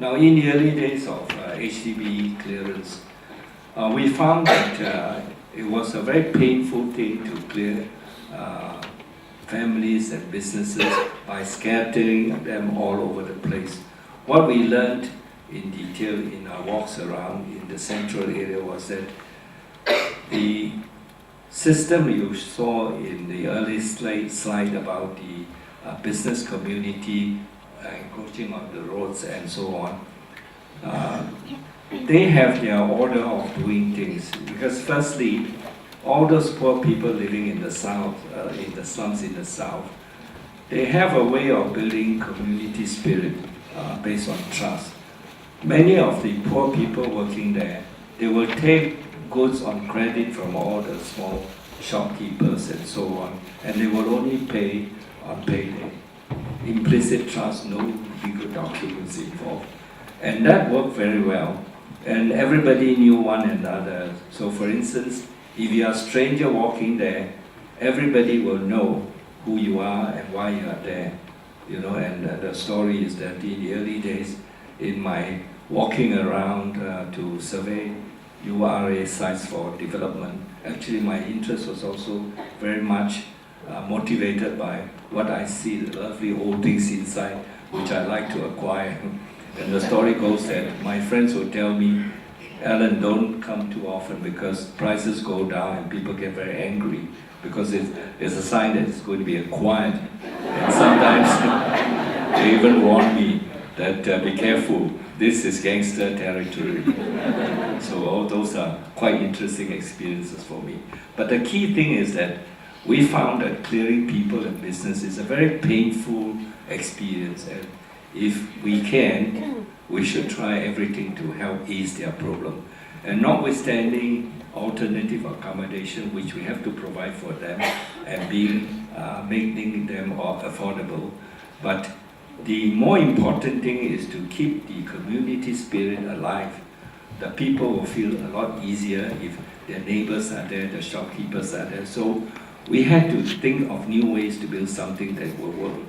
Now, in the early days of HDB clearance, we found that it was a very painful thing to clear families and businesses by scattering them all over the place. What we learned in detail in our walks around in the central area was that the system you saw in the early slide about the business community encroaching on the roads and so on, they have their order of doing things. Because firstly, all those poor people living in the south, in the slums in the south, they have a way of building community spirit based on trust. Many of the poor people working there, they will take goods on credit from all the small shopkeepers and so on, and they will only pay on payday. Implicit trust, no legal documents involved. And that worked very well, and everybody knew one another. So for instance, if you are a stranger walking there, everybody will know who you are and why you are there. You know, and the story is that in the early days, in my walking around to survey URA sites for development, actually my interest was also very much motivated by what I see, the lovely old things inside, which I like to acquire. And the story goes that my friends would tell me, Alan, don't come too often because prices go down and people get very angry because it's a sign that it's going to be acquired. And sometimes they even warn me that be careful, this is gangster territory. So all those are quite interesting experiences for me. But the key thing is that we found that clearing people and business is a very painful experience, and if we can, we should try everything to help ease their problem. And notwithstanding alternative accommodation, which we have to provide for them, and making them affordable, but the more important thing is to keep the community spirit alive. The people will feel a lot easier if their neighbors are there, the shopkeepers are there. So we had to think of new ways to build something that will work.